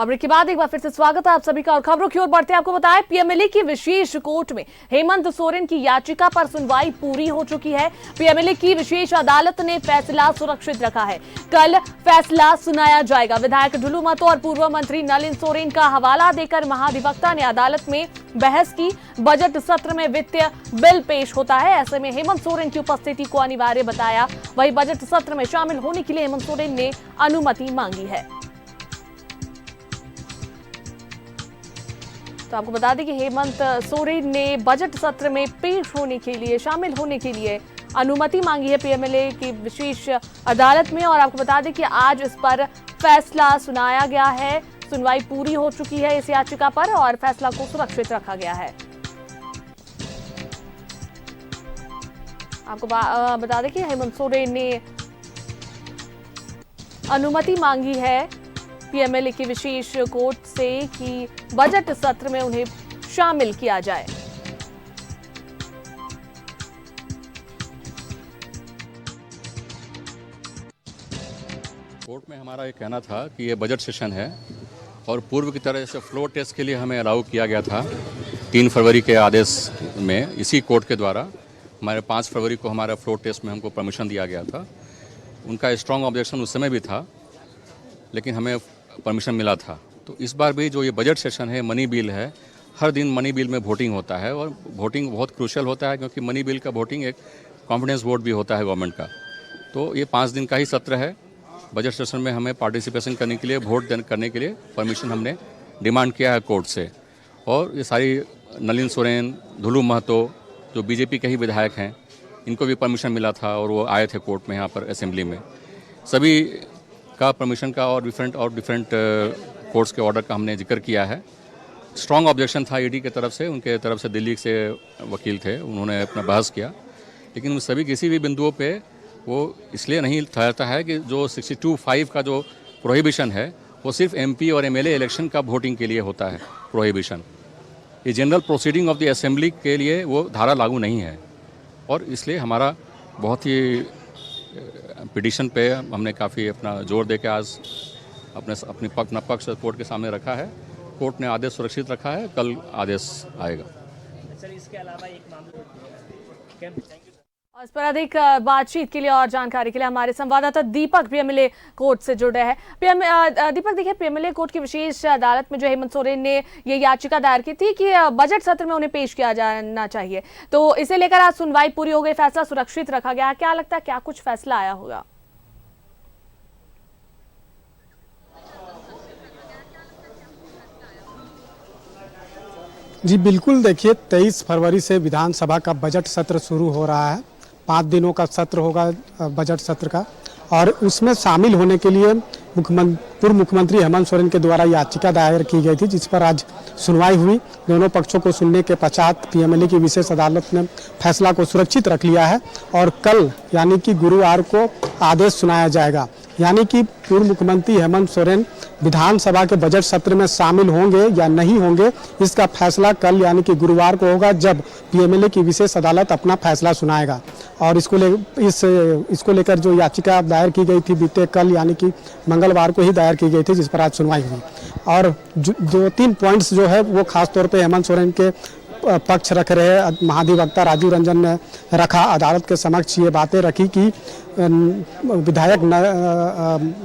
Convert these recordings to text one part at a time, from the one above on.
और के बाद एक बार फिर से स्वागत है आप सभी का और खबरों की ओर बढ़ते हैं। आपको बताएं पीएमएलए की विशेष कोर्ट में हेमंत सोरेन की याचिका पर सुनवाई पूरी हो चुकी है। पीएमएलए की विशेष अदालत ने फैसला सुरक्षित रखा है। कल फैसला सुनाया जाएगा। विधायक ढुलू महतो और पूर्व मंत्री नलिन सोरेन का हवाला देकर महाधिवक्ता ने अदालत में बहस की। बजट सत्र में वित्तीय बिल पेश होता है, ऐसे में हेमंत सोरेन की उपस्थिति को अनिवार्य बताया। वहीं बजट सत्र में शामिल होने के लिए हेमंत सोरेन ने अनुमति मांगी है। तो आपको बता दें कि हेमंत सोरेन ने बजट सत्र में पेश होने के लिए, शामिल होने के लिए अनुमति मांगी है पीएमएलए की विशेष अदालत में। और आपको बता दें कि आज इस पर फैसला सुनाया गया है। सुनवाई पूरी हो चुकी है इस याचिका पर और फैसला को सुरक्षित रखा गया है। आपको बता दें कि हेमंत सोरेन ने अनुमति मांगी है पीएमएलए की विशेष कोर्ट से कि बजट सत्र में उन्हें शामिल किया जाए। कोर्ट में हमारा ये कहना था कि ये बजट सेशन है और पूर्व की तरह से फ्लोर टेस्ट के लिए हमें अलाउ किया गया था 3 फरवरी के आदेश में। इसी कोर्ट के द्वारा हमारे 5 फरवरी को हमारा फ्लोर टेस्ट में हमको परमिशन दिया गया था। उनका स्ट्रांग ऑब्जेक्शन उस समय भी था, लेकिन हमें परमिशन मिला था। तो इस बार भी जो ये बजट सेशन है, मनी बिल है, हर दिन मनी बिल में वोटिंग होता है और वोटिंग बहुत क्रूशियल होता है, क्योंकि मनी बिल का वोटिंग एक कॉन्फिडेंस वोट भी होता है गवर्नमेंट का। तो ये 5 दिन का ही सत्र है। बजट सेशन में हमें पार्टिसिपेशन करने के लिए, वोट करने के लिए परमिशन हमने डिमांड किया है कोर्ट से। और ये सारी नलिन सोरेन, ढुलू महतो जो बीजेपी के ही विधायक हैं, इनको भी परमिशन मिला था और वो आए थे कोर्ट में, यहाँ पर असेंबली में। सभी का परमिशन का और डिफरेंट कोर्ट्स के ऑर्डर का हमने जिक्र किया है। स्ट्रांग ऑब्जेक्शन था ईडी की तरफ से, उनके तरफ से दिल्ली से वकील थे, उन्होंने अपना बहस किया। लेकिन उन सभी किसी भी बिंदुओं पे वो इसलिए नहीं ठहरता है कि जो 62(5) का जो प्रोहिबिशन है वो सिर्फ एमपी और एमएलए इलेक्शन का वोटिंग के लिए होता है प्रोहिबिशन। ये general proceeding of the assembly के लिए वो धारा लागू नहीं है। और इसलिए हमारा बहुत ही पिटीशन पे हमने काफ़ी अपना जोर दे के आज अपना पक्ष कोर्ट के सामने रखा है। कोर्ट ने आदेश सुरक्षित रखा है, कल आदेश आएगा। सर, इसके अलावा एक मामला और इस पर अधिक बातचीत के लिए और जानकारी के लिए हमारे संवाददाता दीपक पीएमएलए कोर्ट से जुड़ रहे हैं। दीपक, देखिए पीएमएलए कोर्ट की विशेष अदालत में जो हेमंत सोरेन ने ये याचिका दायर की थी कि बजट सत्र में उन्हें पेश किया जाना चाहिए, तो इसे लेकर आज सुनवाई पूरी हो गई, फैसला सुरक्षित रखा गया। क्या लगता है, क्या कुछ फैसला आया होगा? जी बिल्कुल, देखिए 23 फरवरी से विधानसभा का बजट सत्र शुरू हो रहा है। 5 दिनों का सत्र होगा बजट सत्र का, और उसमें शामिल होने के लिए पूर्व मुख्यमंत्री हेमंत सोरेन के द्वारा याचिका दायर की गई थी, जिस पर आज सुनवाई हुई। दोनों पक्षों को सुनने के पश्चात पीएमएलए की विशेष अदालत ने फैसला को सुरक्षित रख लिया है और कल यानी कि गुरुवार को आदेश सुनाया जाएगा। यानी कि पूर्व मुख्यमंत्री हेमंत सोरेन विधानसभा के बजट सत्र में शामिल होंगे या नहीं होंगे, इसका फैसला कल यानी कि गुरुवार को होगा, जब पीएमएलए की विशेष अदालत अपना फैसला सुनाएगा। और इसको लेकर जो याचिका दायर की गई थी बीते कल यानी कि मंगलवार को ही दायर की गई थी, जिस पर आज सुनवाई हुई। और 2-3 पॉइंट्स जो है वो खासतौर पे हेमंत सोरेन के पक्ष रख रहे महाधिवक्ता राजीव रंजन ने रखा। अदालत के समक्ष ये बातें रखी कि विधायक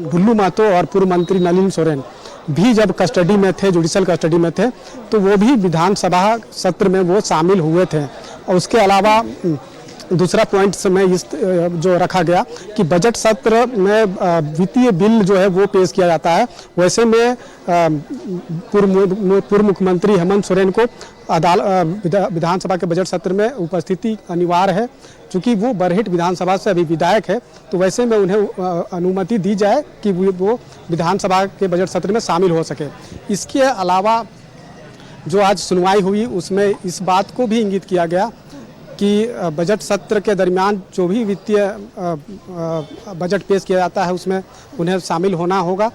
ढुलू महतो और पूर्व मंत्री नलिन सोरेन भी जब कस्टडी में थे, जुडिशल कस्टडी में थे, तो वो भी विधानसभा सत्र में वो शामिल हुए थे। और उसके अलावा दूसरा पॉइंट में इस जो रखा गया कि बजट सत्र में वित्तीय बिल जो है वो पेश किया जाता है। वैसे में पूर्व मुख्यमंत्री हेमंत सोरेन को विधानसभा के बजट सत्र में उपस्थिति अनिवार्य है, क्योंकि वो बरहेट विधानसभा से अभी विधायक है। तो वैसे में उन्हें अनुमति दी जाए कि वो विधानसभा के बजट सत्र में शामिल हो सके। इसके अलावा जो आज सुनवाई हुई उसमें इस बात को भी इंगित किया गया कि बजट सत्र के दरमियान जो भी वित्तीय बजट पेश किया जाता है उसमें उन्हें शामिल होना होगा।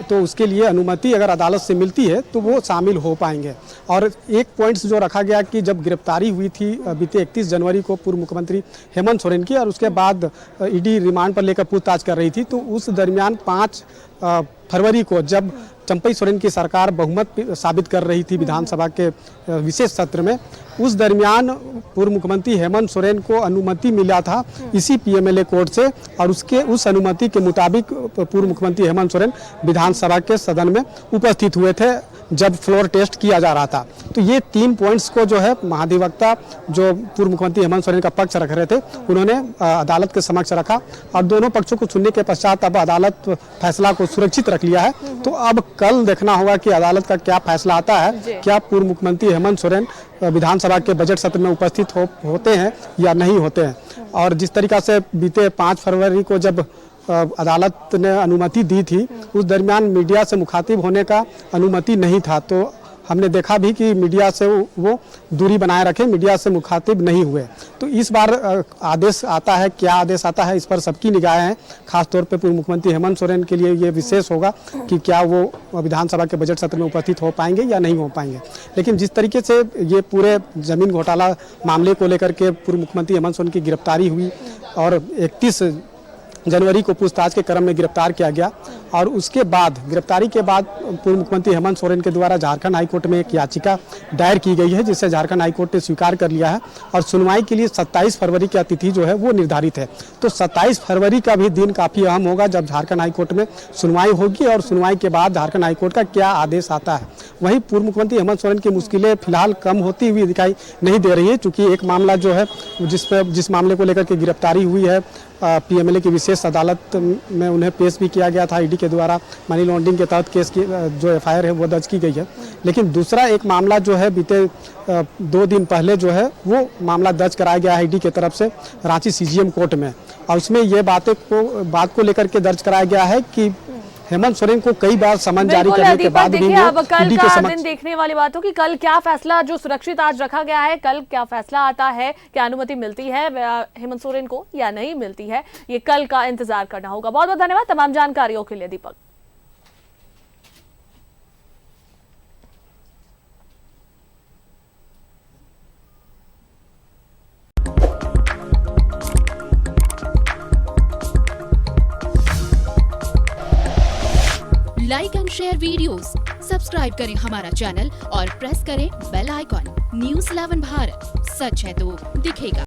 तो उसके लिए अनुमति अगर अदालत से मिलती है तो वो शामिल हो पाएंगे। और एक पॉइंट्स जो रखा गया कि जब गिरफ्तारी हुई थी बीते 31 जनवरी को पूर्व मुख्यमंत्री हेमंत सोरेन की, और उसके बाद ईडी रिमांड पर लेकर पूछताछ कर रही थी, तो उस दरमियान 5 फरवरी को जब चंपई सोरेन की सरकार बहुमत साबित कर रही थी विधानसभा के विशेष सत्र में, उस दरमियान पूर्व मुख्यमंत्री हेमंत सोरेन को अनुमति मिला था इसी पीएमएलए कोर्ट से, और उस अनुमति के मुताबिक पूर्व मुख्यमंत्री हेमंत सोरेन विधानसभा के सदन में उपस्थित हुए थे जब फ्लोर टेस्ट किया जा रहा था। तो ये 3 पॉइंट्स को जो है महाधिवक्ता जो पूर्व मुख्यमंत्री हेमंत सोरेन का पक्ष रख रहे थे, उन्होंने अदालत के समक्ष रखा और दोनों पक्षों को सुनने के पश्चात अब अदालत फैसला को सुरक्षित रख लिया है। तो अब कल देखना होगा कि अदालत का क्या फैसला आता है, क्या पूर्व मुख्यमंत्री हेमंत सोरेन विधानसभा के बजट सत्र में उपस्थित होते हैं या नहीं होते हैं। और जिस तरीका से बीते 5 फरवरी को जब अदालत ने अनुमति दी थी, उस दरमियान मीडिया से मुखातिब होने का अनुमति नहीं था, तो हमने देखा भी कि मीडिया से वो दूरी बनाए रखे, मीडिया से मुखातिब नहीं हुए। तो इस बार आदेश आता है, क्या आदेश आता है, इस पर सबकी निगाहें हैं। खासतौर पे पूर्व मुख्यमंत्री हेमंत सोरेन के लिए ये विशेष होगा कि क्या वो विधानसभा के बजट सत्र में उपस्थित हो पाएंगे या नहीं हो पाएंगे। लेकिन जिस तरीके से ये पूरे जमीन घोटाला मामले को लेकर के पूर्व मुख्यमंत्री हेमंत सोरेन की गिरफ्तारी हुई और 31 जनवरी को पूछताछ के क्रम में गिरफ्तार किया गया, और उसके बाद गिरफ्तारी के बाद पूर्व मुख्यमंत्री हेमंत सोरेन के द्वारा झारखंड हाईकोर्ट में एक याचिका दायर की गई है, जिसे झारखंड हाईकोर्ट ने स्वीकार कर लिया है और सुनवाई के लिए 27 फरवरी की तिथि जो है वो निर्धारित है। तो 27 फरवरी का भी दिन काफ़ी अहम होगा जब झारखंड हाईकोर्ट में सुनवाई होगी, और सुनवाई के बाद झारखंड हाईकोर्ट का क्या आदेश आता है। वहीं पूर्व मुख्यमंत्री हेमंत सोरेन की मुश्किलें फिलहाल कम होती हुई दिखाई नहीं दे रही है, चूँकि एक मामला जो है जिस मामले को लेकर के गिरफ्तारी हुई है पीएमएलए की विशेष अदालत में उन्हें पेश भी किया गया था ईडी के द्वारा, मनी लॉन्ड्रिंग के तहत केस की जो एफआईआर है वो दर्ज की गई है। लेकिन दूसरा एक मामला जो है बीते 2 दिन पहले जो है वो मामला दर्ज कराया गया है ईडी की तरफ से रांची सीजीएम कोर्ट में, और उसमें ये बात को लेकर के दर्ज कराया गया है कि हेमंत सोरेन को कई बार समन जारी करने के बाद भी अब कल का दिन देखने वाली बात हो कि कल क्या फैसला जो सुरक्षित आज रखा गया है, कल क्या फैसला आता है, क्या अनुमति मिलती है हेमंत सोरेन को या नहीं मिलती है, ये कल का इंतजार करना होगा। बहुत बहुत धन्यवाद तमाम जानकारियों के लिए Deepak. Like and share videos, subscribe करें हमारा चैनल और प्रेस करें बेल आइकॉन। न्यूज़ 11 भारत, सच है तो दिखेगा।